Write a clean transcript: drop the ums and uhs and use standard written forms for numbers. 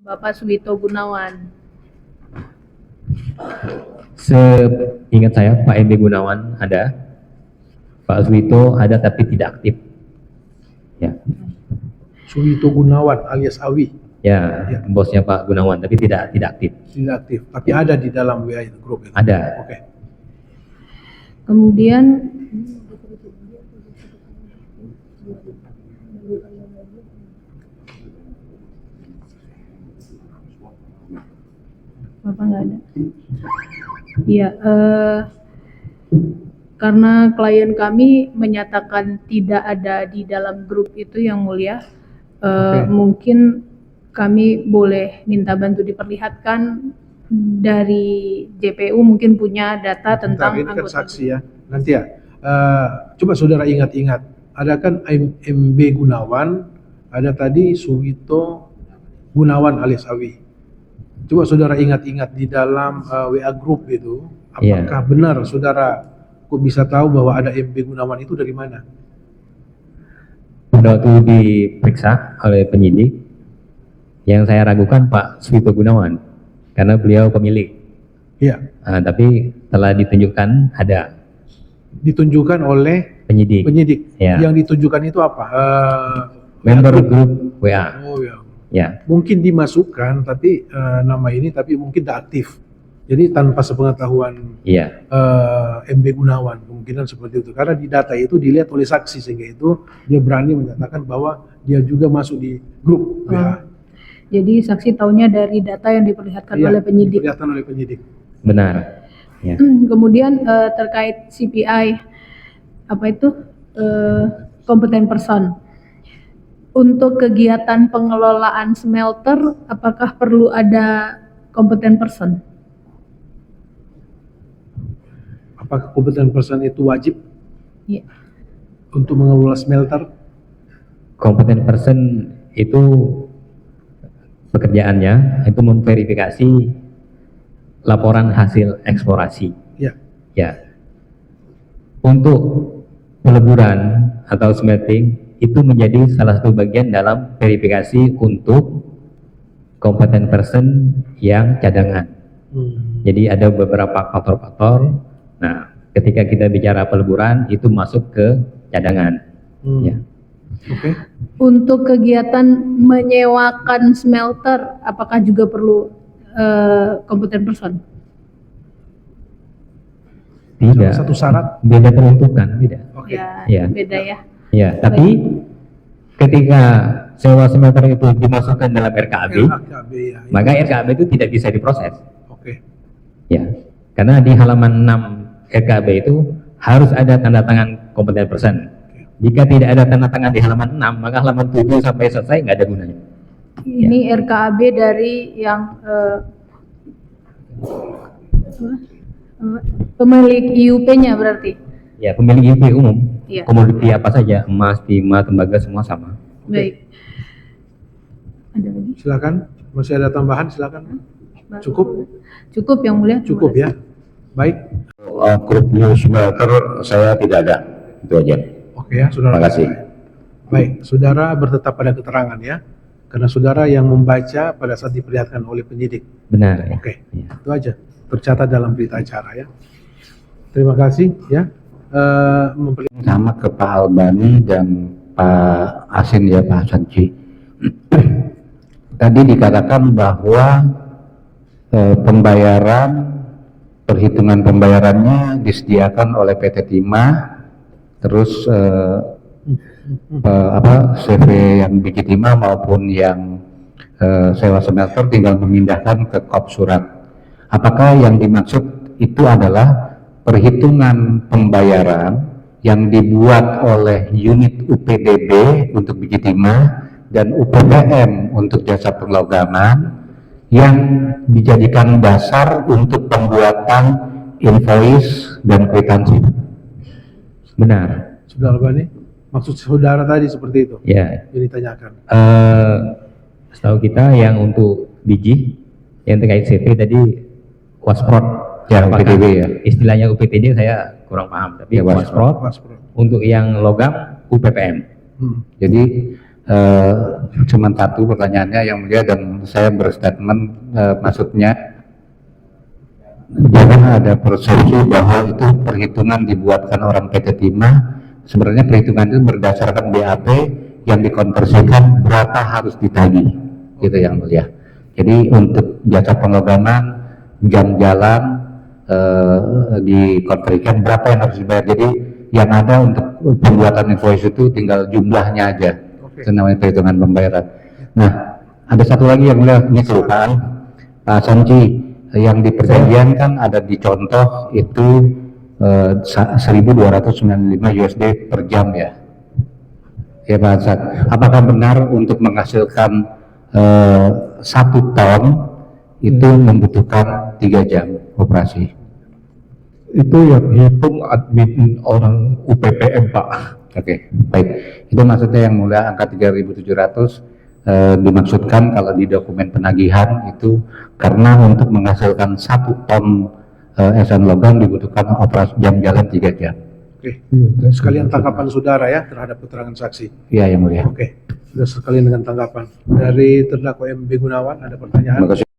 Bapak Suwito Gunawan. Seingat saya Pak MB Gunawan ada, Pak Suwito ada tapi tidak aktif. Ya. Suwito Gunawan alias Awi. Ya, bosnya Pak Gunawan tapi tidak aktif. Tidak aktif, tapi ada di dalam WA itu, grup itu. Ada. Oke. Kemudian Bapak nggak ada. Iya, karena klien kami menyatakan tidak ada di dalam grup itu yang mulia, mungkin kami boleh minta bantu diperlihatkan dari JPU, mungkin punya data tentang ini kan anggota. saksi ya, nanti ya. Coba saudara ingat-ingat, ada kan MB Gunawan, ada tadi Suwito Gunawan alias Awi. Coba saudara ingat-ingat di dalam WA group itu, apakah benar saudara kok bisa tahu bahwa ada MB Gunawan itu dari mana? Pada waktu diperiksa oleh penyidik, yang saya ragukan Pak Suwito Gunawan karena beliau pemilik. Iya. Tapi telah ditunjukkan ada. Ditunjukkan oleh penyidik. Ya. Yang ditunjukkan itu apa? Member grup WA. Oh ya. Ya. Mungkin dimasukkan tapi nama ini tapi mungkin tidak aktif. Jadi tanpa sepengetahuan MB Gunawan, kemungkinan seperti itu. Karena di data itu dilihat oleh saksi, sehingga itu dia berani menyatakan bahwa dia juga masuk di grup WA. Jadi saksi taunya dari data yang diperlihatkan oleh penyidik. Diperlihatkan oleh penyidik. Benar. Ya. Kemudian terkait CPI, apa itu kompeten person. Untuk kegiatan pengelolaan smelter, apakah perlu ada kompeten person? Apakah kompeten person itu wajib untuk mengelola smelter? Kompeten person itu pekerjaannya itu memverifikasi laporan hasil eksplorasi. Ya. Untuk peleburan atau smelting itu menjadi salah satu bagian dalam verifikasi untuk kompeten person yang cadangan. Jadi ada beberapa faktor-faktor. Nah, ketika kita bicara peleburan itu masuk ke cadangan. Ya. Untuk kegiatan menyewakan smelter, apakah juga perlu kompeten person? Tidak. Satu syarat. Beda peruntukan, tidak. Ya, beda ya. Ya, tapi ketika sewa smelter itu dimasukkan dalam RKAB, maka RKAB itu tidak bisa diproses. Ya, karena di halaman 6 RKAB itu harus ada tanda tangan kompeten person. Jika tidak ada tanda tangan di halaman 6, maka halaman 7 sampai selesai nggak ada gunanya. Ini RKAB dari yang pemilik IUP-nya berarti? Ya, pemilik IUP umum. Ya. Komoditi apa saja, emas, timah, tembaga, semua sama. Baik. Ada lagi? Silakan, masih ada tambahan, silakan. Cukup? Cukup yang mulia. Cukup ya. Baik. Grup New Smelter saya tidak ada, itu aja. Oke ya, saudara. Terima kasih. Baik, saudara bertetap pada keterangan ya, karena saudara yang membaca pada saat diperlihatkan oleh penyidik. Benar. Ya. Oke, itu aja. Tercatat dalam berita acara ya. Terima kasih ya. Sama ke Pak Albani dan Pak Asin ya, Pak Sanci. Tadi dikatakan bahwa perhitungan pembayarannya disediakan oleh PT Timah, terus CV yang biji timah maupun yang sewa smelter tinggal memindahkan ke kop surat. Apakah yang dimaksud itu adalah perhitungan pembayaran yang dibuat oleh unit UPDB untuk biji timah dan UPPM untuk jasa perlogaman yang dijadikan dasar untuk pembuatan invoice dan kwitansi? Benar. Saudara Albani, maksud saudara tadi seperti itu? Ya. Yang ditanyakan. Setahu kita yang untuk biji yang terkait CV tadi wasprot. Ya, UPTD ya. Istilahnya UPTD saya kurang paham, tapi ya, wasprot. Untuk yang logam UPPM. Jadi cuma satu pertanyaannya yang mulia, dan saya berstatement maksudnya jangan ada persepsi bahwa itu perhitungan dibuatkan orang PT Timah. Sebenarnya perhitungan itu berdasarkan BAP yang dikonversikan berapa harus ditagih, gitu yang mulia. Jadi untuk jasa penglogaman, jam jalan dikonversikan berapa yang harus dibayar. Jadi yang ada untuk pembuatan invoice itu tinggal jumlahnya aja. Itu namanya perhitungan pembayaran. Nah, ada satu lagi yang mulia, ini kelupaan Pak Sanci. Yang di perjanjian kan ada di contoh itu 1.295 USD per jam ya. Ya Pak Hasan, apakah benar untuk menghasilkan 1 ton itu membutuhkan 3 jam operasi? Itu yang hitung admin orang UPPM Pak. Oke, baik. Itu maksudnya yang mulia angka 3.700 dimaksudkan kalau di dokumen penagihan itu karena untuk menghasilkan 1 ton SN logam dibutuhkan operasi jam jalan 3 jam. Oke. Sekalian tanggapan saudara ya terhadap keterangan saksi. Iya yang mulia. Oke. Sudah sekalian dengan tanggapan dari terdakwa MB Gunawan, ada pertanyaan? Terima kasih.